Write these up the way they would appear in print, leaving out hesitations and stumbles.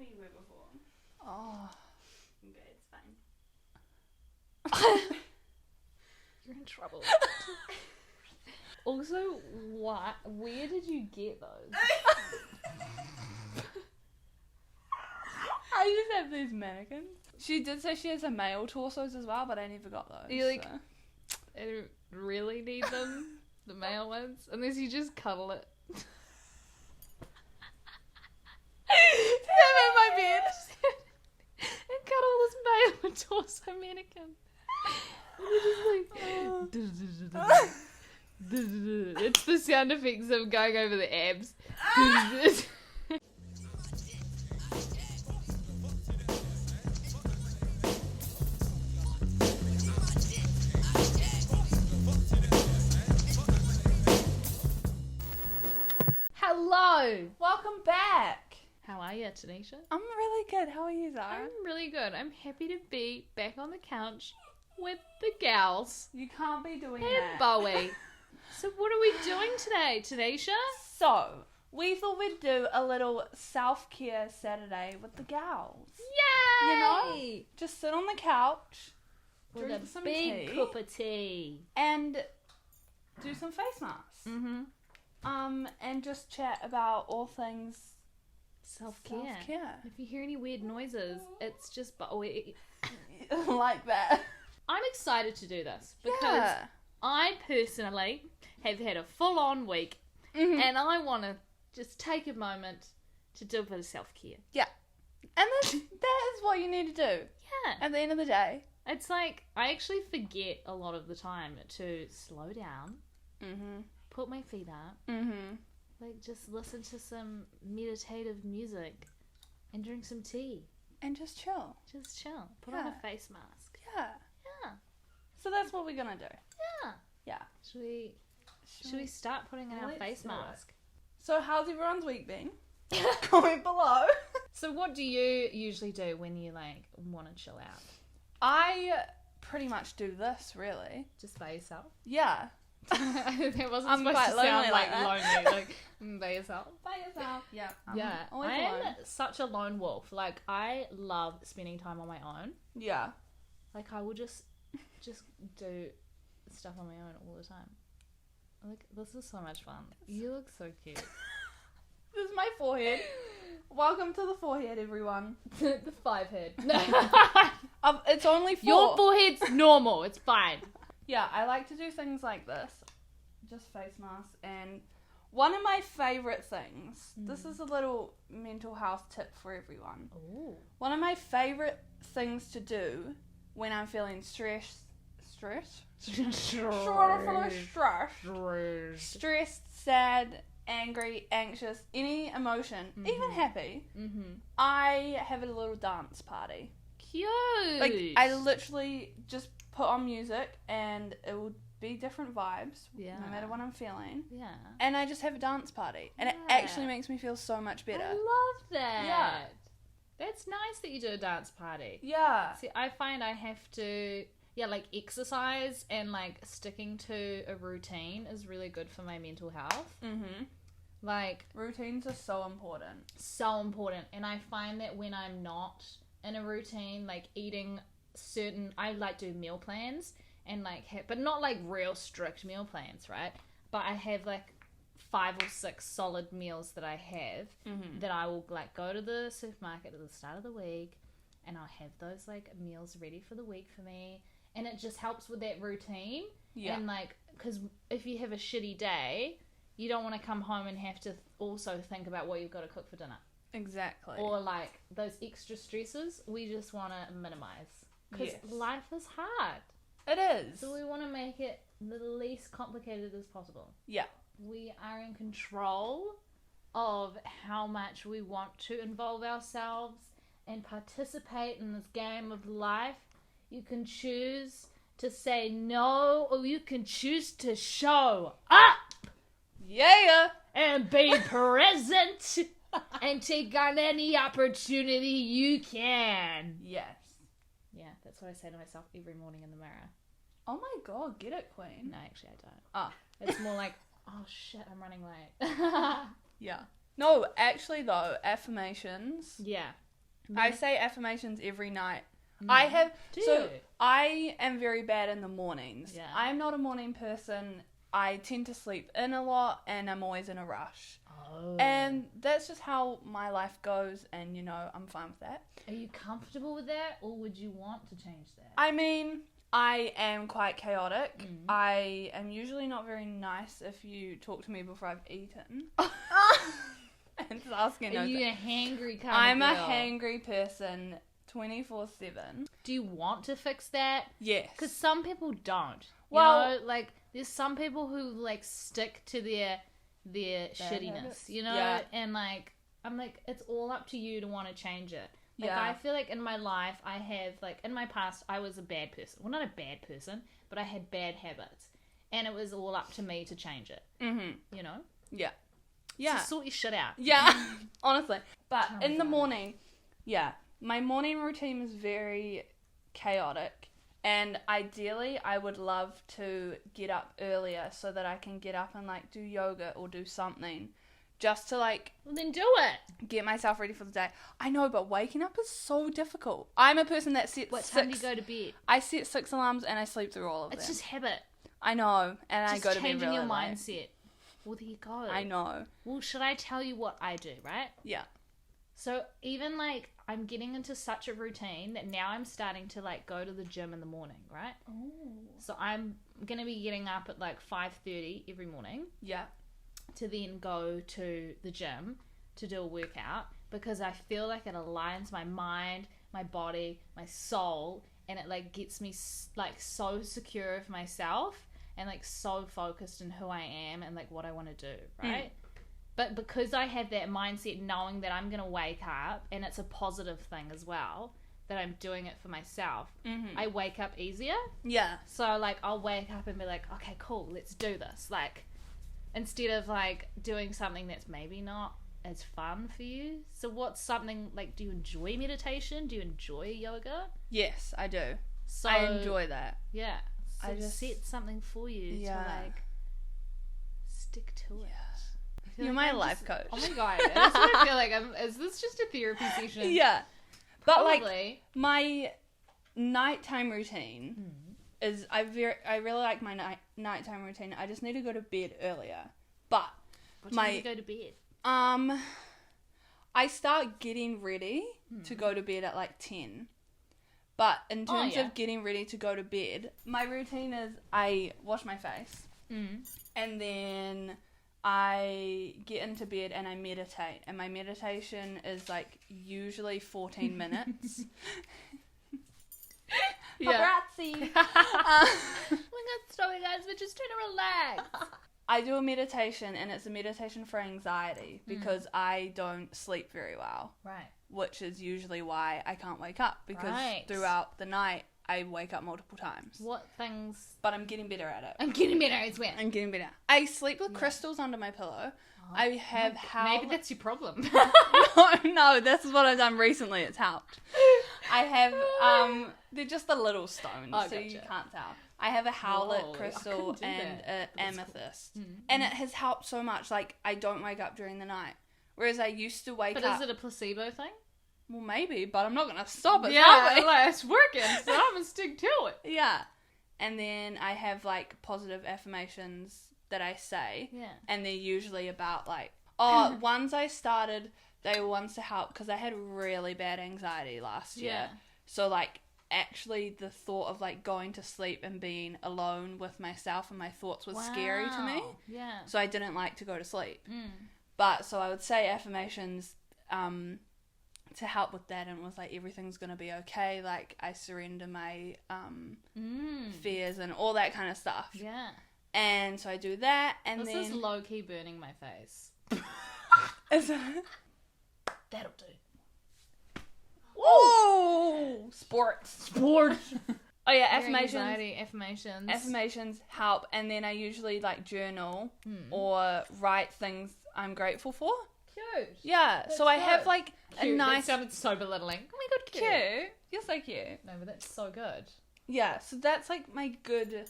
me you were before. Oh. Okay, it's fine. You're in trouble. Also, what? Where did you get those? I just have these mannequins. She did say she has a male torsos as well, but I never got those. You, like, so. I don't really need them, the male ones, unless you just cuddle it. I'm in my bed. And cuddle this male torso mannequin. And they're just like... It's the sound effects of going over the abs. Hello! Welcome back. How are you, Taniesha? I'm really good. How are you, Zara? I'm really good. I'm happy to be back on the couch with the gals You can't be doing and that. Bowie. So what are we doing today, Taniesha? So, we thought we'd do a little self-care Saturday with the gals. Yay! You know? Just sit on the couch, With drink a some big tea, cup of tea. and do some face masks. Mm-hmm. And just chat about all things Self-care. self-care. If you hear any weird noises, it's just Bowie. Like that. I'm excited to do this because Yeah. I personally have had a full-on week Mhm. and I want to just take a moment to do a bit of self-care. And that is what you need to do Yeah. at the end of the day. It's like, I actually forget a lot of the time to slow down, Mm-hmm. put my feet up, Mm-hmm. like just listen to some meditative music and drink some tea. And just chill. Just chill. Put on a Yeah. face mask. Yeah. Yeah. So that's what we're gonna do. Yeah. Yeah. Should we start putting on our Let's face do it. mask? So how's everyone's week been? Comment below. So what do you usually do when you like want to chill out? I pretty much do this, really. Just by yourself? Yeah. That wasn't I'm supposed quite to lonely sound like lonely, like by yourself. By yourself. Yeah. Yeah, Always I'm alone. such a lone wolf. Like, I love spending time on my own. Yeah. Like, I will just do stuff on my own all the time. Like, this is so much fun. You look so cute. This is my forehead. Welcome to the forehead, everyone. The 5 head. It's only 4. Your forehead's normal. It's fine. Yeah, I like to do things like this. Just face masks. And one of my favourite things, this is a little mental health tip for everyone. Ooh. One of my favourite things to do when I'm feeling stressed, sad, angry, anxious, any emotion, even happy, I have a little dance party. Cute. Like, I literally just put on music and it will be different vibes, Yeah. no matter what I'm feeling. Yeah. And I just have a dance party. And it Yeah. actually makes me feel so much better. I love that. Yeah. That's nice that you do a dance party. Yeah. See, I find I have to, like, exercise and, like, sticking to a routine is really good for my mental health. Mm-hmm. Like, Routines are so important. so important. And I find that when I'm not in a routine, like, eating certain, I, like, do meal plans and, like, but not, like, real strict meal plans, right? But I have, like, 5 or 6 solid meals that I have that I will, like, go to the supermarket at the start of the week and I'll have those, like, meals ready for the week for me. And it just helps with that routine. Yeah. And, like, because if you have a shitty day, you don't want to come home and have to also think about what you've got to cook for dinner. Exactly. Or, like, those extra stresses, we just want to minimize. Because Yes. life is hard. It is. So we want to make it the least complicated as possible. Yeah. We are in control of how much we want to involve ourselves and participate in this game of life. You can choose to say no, or you can choose to show up Yeah. and be present and take on any opportunity you can. Yes. Yeah, that's what I say to myself every morning in the mirror. Oh my god, get it, queen. No, actually I don't. Ah. It's more like, oh shit, I'm running late. Yeah. No, actually though, affirmations, Yeah. I say affirmations every night. Mm. So I am very bad in the mornings. Yeah. I'm not a morning person. I tend to sleep in a lot and I'm always in a rush. Oh. And that's just how my life goes, and I'm fine with that. Are you comfortable with that, or would you want to change that? I mean, I am quite chaotic. I am usually not very nice if you talk to me before I've eaten. And Saskia knows Are you that. a hangry kind I'm of a girl? hangry person 24/7. Do you want to fix that? Yes. Because some people don't. Well- like, there's some people who, like, stick to their shittiness, habits. Yeah. And, like, I'm like, it's all up to you to want to change it. Like, Yeah. I feel like in my life, I have, like, in my past, I was a bad person. Well, not a bad person, but I had bad habits. And it was all up to me to change it. Mm-hmm. Yeah. Yeah. So sort your shit out. Yeah. Honestly. But Tell me in the about it. morning, my morning routine is very chaotic. And ideally, I would love to get up earlier so that I can get up and, like, do yoga or do something. Just to, like, Well, then do it. get myself ready for the day. I know, but waking up is so difficult. I'm a person that sets What 6... time do you go to bed? I set 6 alarms and I sleep through all of them. It's just habit. I know, and I Just go to bed changing really your late. mindset. Well, there you go. I know. Well, should I tell you what I do, right? Yeah. So even, like, I'm getting into such a routine that now I'm starting to, like, go to the gym in the morning, right? Oh. So I'm going to be getting up at, like, 5:30 every morning Yeah. to then go to the gym to do a workout because I feel like it aligns my mind, my body, my soul, and it, like, gets me, like, so secure of myself and, like, so focused in who I am and, like, what I want to do, right? But because I have that mindset knowing that I'm going to wake up, and it's a positive thing as well, that I'm doing it for myself, I wake up easier. Yeah. So, like, I'll wake up and be like, okay, cool, let's do this. Like, instead of, like, doing something that's maybe not as fun for you. So what's something, like, do you enjoy meditation? Do you enjoy yoga? Yes, I do. So I enjoy that. Yeah. So I just set something for you to, like, stick to it. I feel You're like my I'm life just- coach. Oh my god. That's what I feel like. Is this just a therapy session? Yeah. But, like, Probably. my nighttime routine is... I really like my nighttime routine. I just need to go to bed earlier. But What time do you go to bed? I start getting ready to go to bed at, like, 10. But in terms of getting ready to go to bed, my routine is I wash my face. And then I get into bed and I meditate. And my meditation is, like, usually 14 minutes. Paparazzi! Oh my god, sorry guys, we're just trying to relax. I do a meditation, and it's a meditation for anxiety because I don't sleep very well. Right. Which is usually why I can't wake up, because Right. throughout the night I wake up multiple times. What things... But I'm getting better at it. I'm getting better as well. I'm getting better. I sleep with crystals under my pillow. I have Maybe that's your problem. no, this is what I've done recently. It's helped. I have they're just the little stones, Oh, so you gotcha. can't tell. I have a howlet Whoa, I crystal couldn't do and that, an but that's amethyst, and it has helped so much. Like, I don't wake up during the night, whereas I used to wake But up. is it a placebo thing? Well, maybe, but I'm not gonna stop it. like, it's working, so I'm gonna stick to it. Yeah. And then I have, like, positive affirmations that I say. Yeah. And they're usually about, like, ones I started, they were ones to help because I had really bad anxiety last year. Yeah. So, like, actually the thought of, like, going to sleep and being alone with myself and my thoughts was scary to me. Wow. Yeah. So I didn't like to go to sleep. But, so I would say affirmations, to help with that, and it was like, everything's gonna be okay, like, I surrender my fears and all that kind of stuff. Yeah. And so I do that, and This then is low-key burning my face. is it... That'll do. Whoa! Sports. Oh yeah, Anxiety, affirmations. affirmations help, and then I usually, like, journal or write things I'm grateful for. Cute. Yeah, so I have, good. like, Cute. a That nice... sounded so belittling. Oh my god, cute. Cute. You're so cute. No, but that's so good. Yeah, so that's, like, my good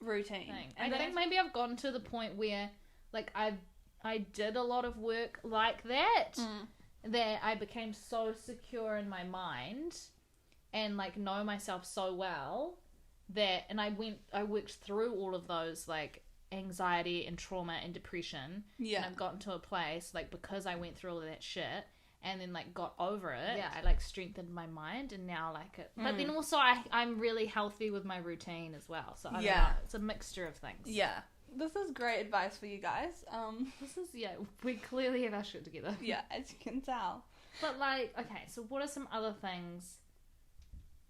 routine. Thing. And I then think maybe I've gotten to the point where, like, I did a lot of work like that, that I became so secure in my mind and like know myself so well that, and I worked through all of those like anxiety and trauma and depression. Yeah. And I've gotten to a place like because I went through all of that shit and then like got over it. Yeah. I like strengthened my mind and now like it. But then also I'm really healthy with my routine as well. So I don't know. It's a mixture of things. Yeah. This is great advice for you guys. We clearly have our shit together. Yeah, as you can tell. But like, okay, so what are some other things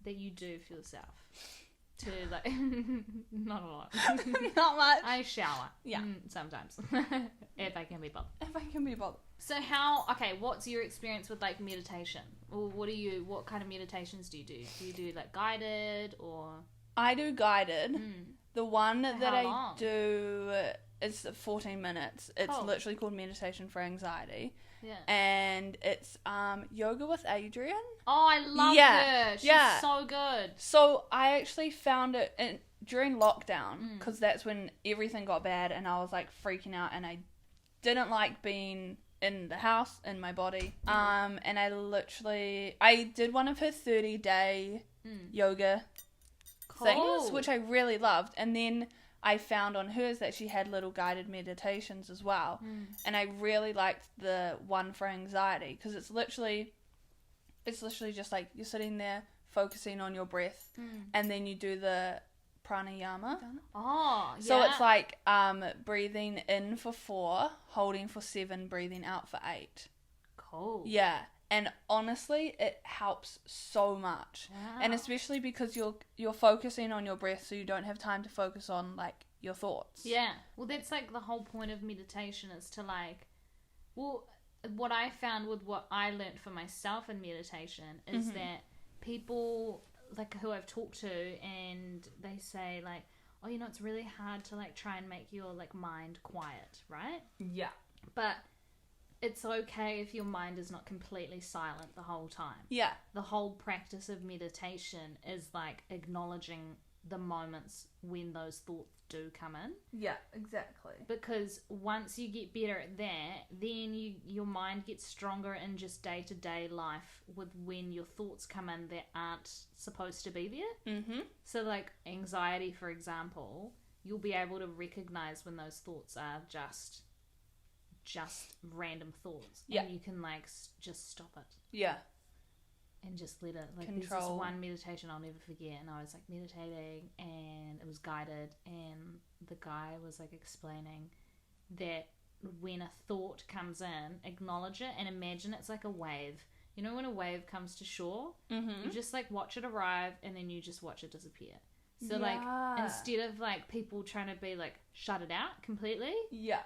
that you do for yourself? To like, not a lot. Not much. I shower. Yeah. Sometimes. If I can be bothered. If I can be bothered. So what's your experience with like meditation? Or what kind of meditations do you do? Do you do like guided or? I do guided. The one For that how I long? do is 14 minutes. It's literally called Meditation for Anxiety. Yeah. And it's yoga with Adrian. Oh, I love her. She's so good. So I actually found it during lockdown because that's when everything got bad and I was like freaking out and I didn't like being in the house, in my body. And I did one of her 30-day yoga things, which I really loved. And then I found on hers that she had little guided meditations as well. And I really liked the one for anxiety because it's literally just like you're sitting there focusing on your breath and then you do the pranayama. Oh, yeah. So it's like breathing in for 4, holding for 7, breathing out for 8. Cool. Yeah. And honestly, it helps so much. Wow. And especially because you're focusing on your breath so you don't have time to focus on like your thoughts. Yeah. Well, that's like the whole point of meditation is to like, well, what I found with what I learned for myself in meditation is that people like who I've talked to and they say like, oh, it's really hard to like try and make your like mind quiet, right? Yeah. But it's okay if your mind is not completely silent the whole time. Yeah. The whole practice of meditation is like acknowledging the moments when those thoughts do come in. Yeah, exactly. Because once you get better at that, then your mind gets stronger in just day-to-day life with when your thoughts come in that aren't supposed to be there. So like anxiety, for example, you'll be able to recognize when those thoughts are just random thoughts. Yeah. And you can like just stop it. Yeah. And just let it, like, Control. there's this one meditation I'll never forget, and I was like meditating and it was guided, and the guy was like explaining that when a thought comes in, acknowledge it and imagine it's like a wave. You know when a wave comes to shore, you just like watch it arrive and then you just watch it disappear. So like instead of like people trying to be like shut it out completely,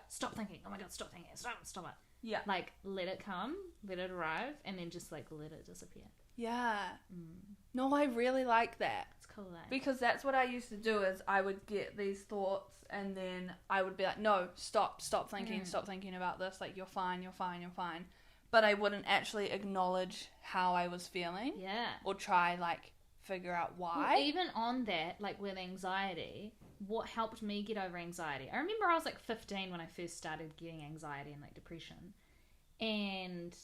stop thinking, oh my god, stop thinking, stop it. Yeah. Like let it come, let it arrive, and then just like let it disappear. Yeah. No, I really like that. It's cool, eh? Because that's what I used to do is I would get these thoughts and then I would be like, no, stop thinking about this. Like, you're fine. But I wouldn't actually acknowledge how I was feeling. Yeah. Or try, like, figure out why. Well, even on that, like with anxiety, what helped me get over anxiety? I remember I was like 15 when I first started getting anxiety and like depression. And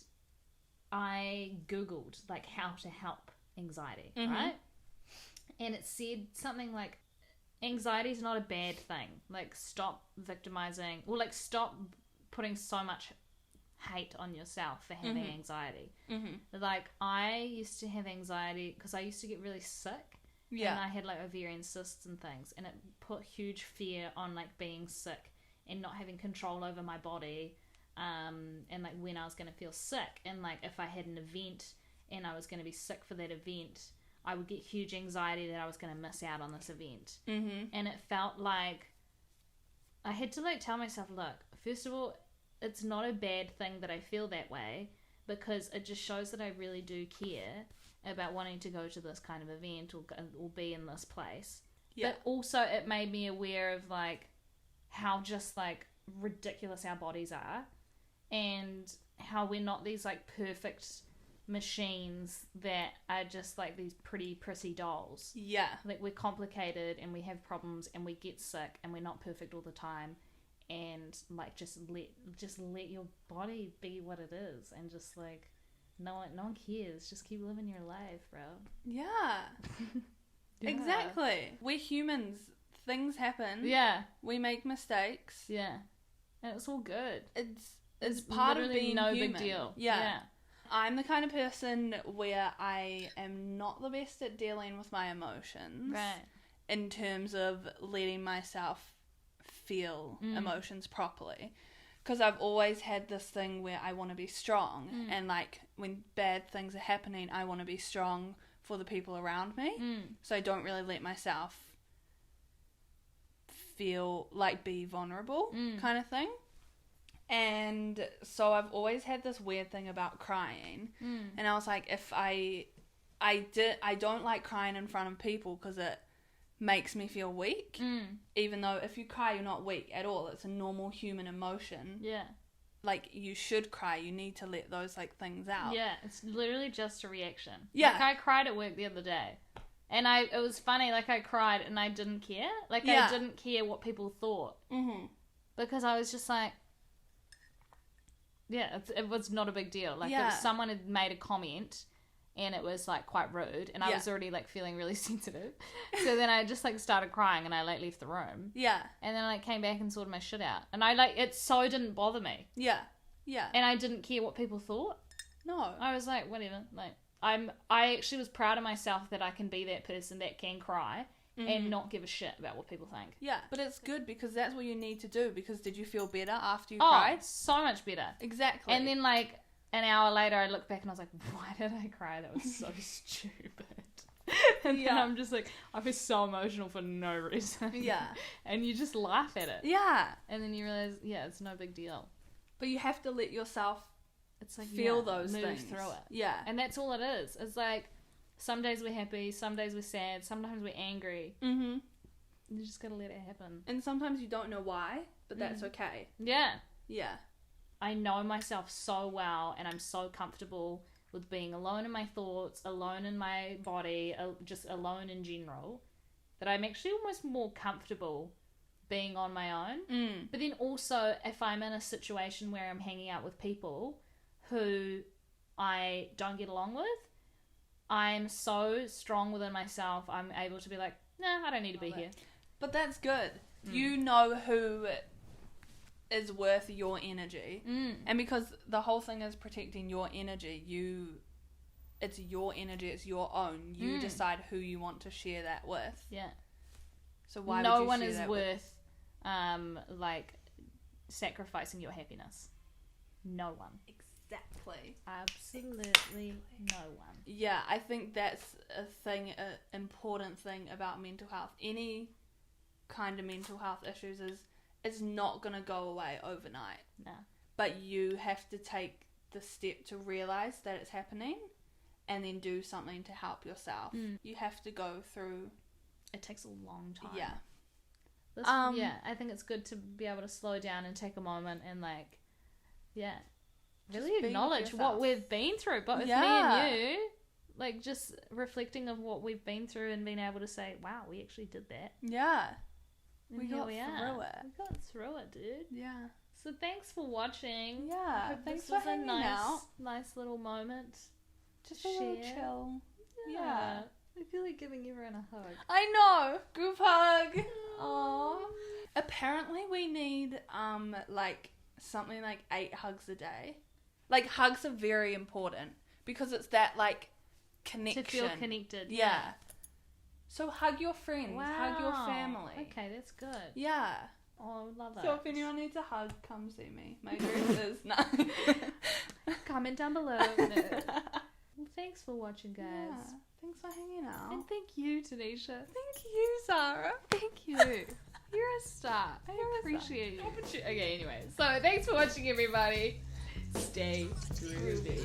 I Googled like how to help anxiety, right? And it said something like, anxiety is not a bad thing. Like, stop victimizing, or like stop putting so much hate on yourself for having anxiety. Like, I used to have anxiety because I used to get really sick. And I had like ovarian cysts and things, and it put huge fear on like being sick and not having control over my body. And like when I was going to feel sick, and like if I had an event and I was going to be sick for that event, I would get huge anxiety that I was going to miss out on this event. And it felt like I had to like tell myself, look, first of all, it's not a bad thing that I feel that way, because it just shows that I really do care about wanting to go to this kind of event or be in this place. But also it made me aware of like how just like ridiculous our bodies are, and how we're not these like perfect machines that are just like these pretty prissy dolls. Like, we're complicated and we have problems and we get sick and we're not perfect all the time, and like just let your body be what it is, and just like no one cares. Just keep living your life, bro. Yeah. Exactly. We're humans. Things happen. Yeah. We make mistakes. Yeah. And it's all good. It's part of being no human. Big deal. Yeah. I'm the kind of person where I am not the best at dealing with my emotions. Right. In terms of letting myself feel emotions properly. Because I've always had this thing where I want to be strong. And like when bad things are happening, I want to be strong for the people around me. So I don't really let myself feel like be vulnerable kind of thing. And so I've always had this weird thing about crying. And I was like, if I don't like crying in front of people because it makes me feel weak. Even though if you cry, you're not weak at all. It's a normal human emotion. Yeah. Like, you should cry. You need to let those, like, things out. Yeah, it's literally just a reaction. Yeah. Like, I cried at work the other day. And it was funny, like, I cried and I didn't care. Like, I didn't care what people thought. Because I was just like, yeah, it was not a big deal. Like, if someone had made a comment and it was like quite rude, and I was already like feeling really sensitive, so then I just like started crying and I like left the room, and then I like came back and sorted my shit out, and I like it so didn't bother me, and I didn't care what people thought. No, I was like, whatever. Like, I actually was proud of myself that I can be that person that can cry and not give a shit about what people think. Yeah, but it's good because that's what you need to do. Because did you feel better after you cried? So much better. Exactly. And then like an hour later, I looked back and I was like, why did I cry? That was so stupid. And then I'm just like, I feel so emotional for no reason. Yeah. And you just laugh at it. Yeah. And then you realize, it's no big deal. But you have to let yourself like feel those move things. Through it. Yeah. And that's all it is. It's like, some days we're happy, some days we're sad, sometimes we're angry. You just gotta let it happen. And sometimes you don't know why, but that's okay. Yeah. Yeah. I know myself so well, and I'm so comfortable with being alone in my thoughts, alone in my body, just alone in general, that I'm actually almost more comfortable being on my own. But then also, if I'm in a situation where I'm hanging out with people who I don't get along with, I'm so strong within myself, I'm able to be like, nah, I don't need to be here. But that's good. You know who is worth your energy. And because the whole thing is protecting your energy, it's your energy, it's your own. You decide who you want to share that with. Yeah. So why no would you one share is that worth like sacrificing your happiness. No one. Exactly. Absolutely no one. Yeah, I think that's an important thing about mental health. Any kind of mental health issues is not going to go away overnight. No. But you have to take the step to realise that it's happening and then do something to help yourself. You have to go through... It takes a long time. Yeah. I think it's good to be able to slow down and take a moment and like, really acknowledge what we've been through. But with me and you, like just reflecting of what we've been through and being able to say, wow, we actually did that. Yeah. And we got through it. We got through it, dude. Yeah. So thanks for watching. Yeah. Thanks for hanging out. Nice little moment. Just a little chill. Yeah. I feel like giving everyone a hug. I know. Group hug. Aww. Apparently we need like something like 8 hugs a day. Like hugs are very important because it's that like connection. To feel connected. Yeah. So hug your friends. Wow. Hug your family. Okay, that's good. Yeah. Oh, I love that. So if anyone needs a hug, come see me. My address is Comment down below. No. Well, thanks for watching, guys. Yeah. Thanks for hanging out. And thank you, Taniesha. Thank you, Zara. Thank you. You're a star. I appreciate you. Okay, anyway. So thanks for watching, everybody. Stay groovy.